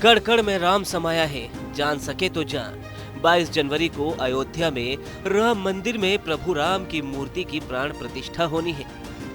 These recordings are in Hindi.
कण कण में राम समाया है, जान सके तो जान। 22 जनवरी को अयोध्या में राम मंदिर में प्रभु राम की मूर्ति की प्राण प्रतिष्ठा होनी है,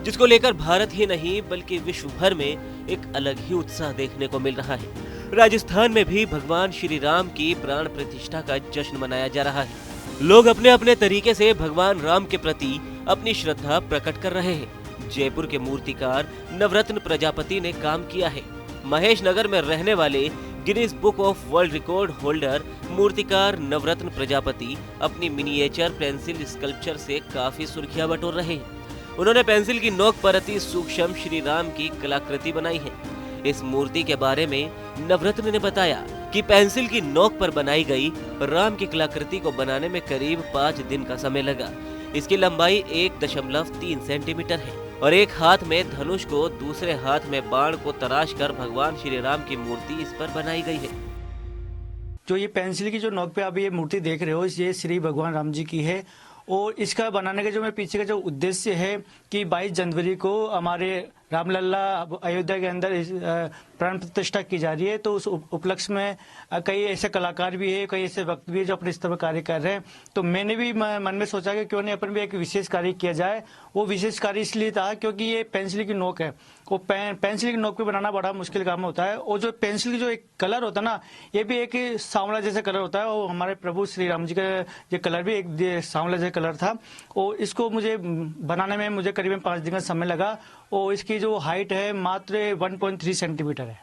जिसको लेकर भारत ही नहीं बल्कि विश्व भर में एक अलग ही उत्साह देखने को मिल रहा है। राजस्थान में भी भगवान श्री राम की प्राण प्रतिष्ठा का जश्न मनाया जा रहा है। लोग अपने अपने तरीके से भगवान राम के प्रति अपनी श्रद्धा प्रकट कर रहे हैं। जयपुर के मूर्तिकार नवरत्न प्रजापति ने काम किया है। महेश नगर में रहने वाले Guinness book of world record holder मूर्तिकार नवरत्न प्रजापति अपनी मिनिएचर पेंसिल स्कल्पचर से काफी सुर्खियां बटोर रहे हैं। उन्होंने पेंसिल की नोक पर अति सूक्ष्म श्री राम की कलाकृति बनाई है। इस मूर्ति के बारे में नवरत्न ने बताया कि पेंसिल की नोक पर बनाई गई राम की कलाकृति को बनाने में करीब 5 दिन का समय लगा। इसकी लंबाई 1.3 सेंटीमीटर है और एक हाथ में धनुष को दूसरे हाथ में बाण को तराश कर भगवान श्री राम की मूर्ति इस पर बनाई गई है। जो ये पेंसिल की जो नोक पे आप ये मूर्ति देख रहे हो, ये श्री भगवान राम जी की है और इसका बनाने का जो मैं पीछे का जो उद्देश्य है कि 22 जनवरी को हमारे रामलला अयोध्या के अंदर प्राण प्रतिष्ठा की जा रही है। तो उस उपलक्ष्य में कई ऐसे कलाकार भी है, कई ऐसे वक्त भी है जो अपने स्तर पर कार्य कर रहे हैं। तो मैंने भी मन में सोचा कि क्यों नहीं अपन भी एक विशेष कार्य किया जाए। वो विशेष कार्य इसलिए था क्योंकि ये पेंसिल की नोक है। वो पेंसिल की नोक पे बनाना बड़ा मुश्किल काम होता है और जो पेंसिल की जो एक कलर होता है ना, ये भी एक सांवला जैसा कलर होता है और हमारे प्रभु श्री राम जी का ये कलर भी एक सांवला जैसा कलर था और इसको मुझे बनाने में मुझे करीबन 5 दिन का समय लगा और इसकी जो हाइट है मात्र 1.3 सेंटीमीटर है।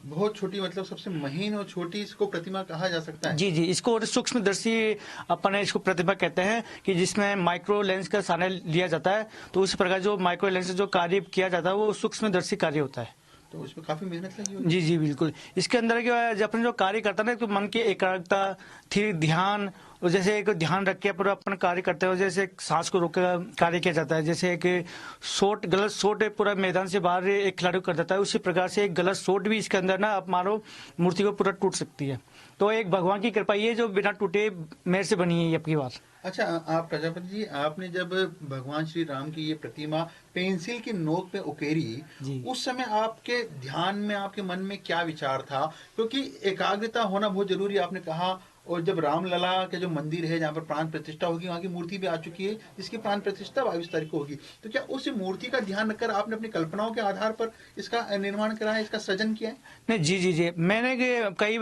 बहुत छोटी, मतलब सबसे महीन और छोटी इसको प्रतिमा कहा जा सकता है। जी जी, इसको सूक्ष्मदर्शी अपन इसको प्रतिमा कहते हैं कि जिसमें माइक्रो लेंस का सहारा लिया जाता है। तो उस प्रकार जो माइक्रो लेंस से जो कार्य किया जाता है वो सूक्ष्मदर्शी कार्य होता है। तो उसमें काफी मेहनत लगी होगी। जी जी बिल्कुल। इसके अंदर जब अपन जो कार्य करता है ना, तो मन की एकाग्रता, फिर ध्यान, और जैसे एक ध्यान रख के पूरा अपन कार्य करते हो, जैसे सांस को रोक कर कार्य किया जाता है। जैसे एक गलत शॉट पूरा मैदान से बाहर एक खिलाड़ी कर देता है, उसी प्रकार से एक गलत शॉट भी इसके अंदर ना आप मानो मूर्ति को पूरा टूट सकती है। तो एक भगवान की कृपा ये जो बिना टूटे मेरे से बनी है ये आपकी बात। अच्छा, आप प्रजापति जी, आपने जब भगवान श्री राम की ये प्रतिमा पेंसिल की नोक पे उकेरी, उस समय आपके ध्यान में, आपके मन में क्या विचार था? क्योंकि एकाग्रता होना बहुत जरूरी है, आपने कहा। और जब रामलला के जो मंदिर है जहाँ पर प्राण प्रतिष्ठा होगी, वहाँ की मूर्ति भी आ चुकी है जिसकी प्राण प्रतिष्ठा 22 तारीख को होगी, तो क्या उस मूर्ति का ध्यान रखकर आपने अपनी कल्पनाओं के आधार पर इसका निर्माण करा है, इसका सृजन किया है? नहीं, जी जी जी, मैंने कई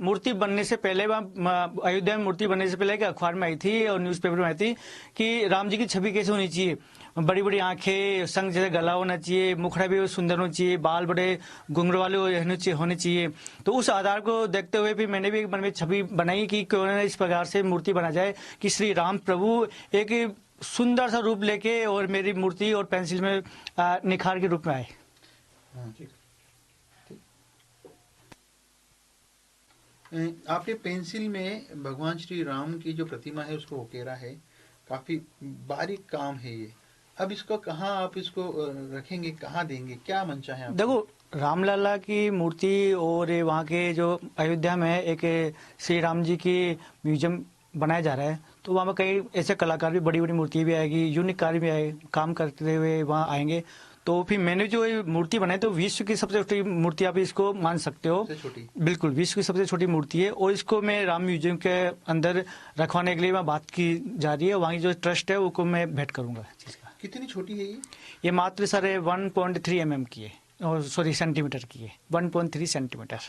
मूर्ति बनने से पहले, अयोध्या में मूर्ति बनने से पहले अखबार में आई थी और न्यूज़पेपर में आई थी कि राम जी की छवि कैसे होनी चाहिए। बड़ी बड़ी आंखें, संग जैसे गला होना चाहिए, मुखड़ा भी सुंदर होना चाहिए, बाल बड़े घुंघरू वाले होने चाहिए। तो उस आधार को देखते हुए भी मैंने भी एक मन में छवि बनाई कि क्यों न इस प्रकार से मूर्ति बना जाए कि श्री राम प्रभु एक सुंदर सा रूप लेके और मेरी मूर्ति और पेंसिल में निखार के रूप में आए। आपने पेंसिल में भगवान श्री राम की जो प्रतिमा है उसको उकेरा है, काफी बारीक काम है ये। अब इसको कहाँ आप इसको रखेंगे, कहाँ देंगे, क्या मंशा है? देखो, रामलला की मूर्ति और वहाँ के जो अयोध्या में एक श्री राम जी की म्यूजियम बनाया जा रहा है। तो वहाँ पर कई ऐसे कलाकार भी, बड़ी बड़ी मूर्ति भी आएगी, यूनिक कार्य भी आए, काम करते हुए वहाँ आएंगे। तो फिर मैंने जो ये मूर्ति बनाई, तो विश्व की सबसे छोटी मूर्ति आप इसको मान सकते हो। बिल्कुल, विश्व की सबसे छोटी मूर्ति है और इसको मैं राम म्यूजियम के अंदर रखवाने के लिए वहाँ बात की जा रही है। वहाँ की जो ट्रस्ट है उसको मैं भेंट करूंगा। कितनी छोटी है ये? ये मात्र सर 1.3 mm की है, और सॉरी सेंटीमीटर की है, 1.3 सेंटीमीटर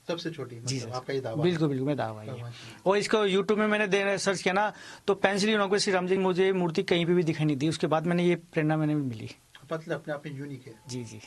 सबसे छोटी। जी मतलब आपका ये दावा? बिल्कुल बिल्कुल, मैं दावा है। और इसको यूट्यूब में मैंने सर्च किया ना, तो पेंसिल नोक पे श्री राम जी की मुझे मूर्ति कहीं पे भी दिखाई नहीं दी। उसके बाद मैंने ये प्रेरणा मैंने मिली। मतलब अपने आप में यूनिक है। जी जी।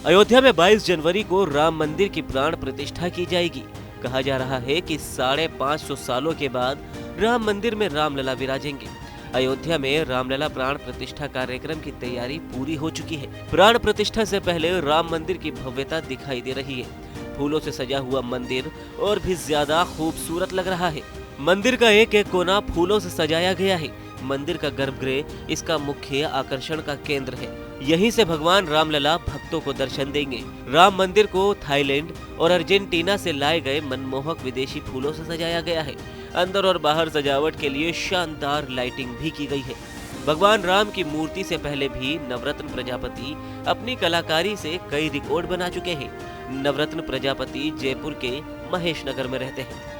अयोध्या में 22 जनवरी को राम मंदिर की प्राण प्रतिष्ठा की जाएगी। कहा जा रहा है कि 550 सालों के बाद राम मंदिर में रामलला विराजेंगे। अयोध्या में रामलला प्राण प्रतिष्ठा कार्यक्रम की तैयारी पूरी हो चुकी है। प्राण प्रतिष्ठा से पहले राम मंदिर की भव्यता दिखाई दे रही है। फूलों से सजा हुआ मंदिर और भी ज्यादा खूबसूरत लग रहा है। मंदिर का एक एक कोना फूलों से सजाया गया है। मंदिर का गर्भगृह इसका मुख्य आकर्षण का केंद्र है। यहीं से भगवान रामलला भक्तों को दर्शन देंगे। राम मंदिर को थाईलैंड और अर्जेंटीना से लाए गए मनमोहक विदेशी फूलों से सजाया गया है। अंदर और बाहर सजावट के लिए शानदार लाइटिंग भी की गई है। भगवान राम की मूर्ति से पहले भी नवरत्न प्रजापति अपनी कलाकारी से कई रिकॉर्ड बना चुके हैं। नवरत्न प्रजापति जयपुर के महेश नगर में रहते हैं।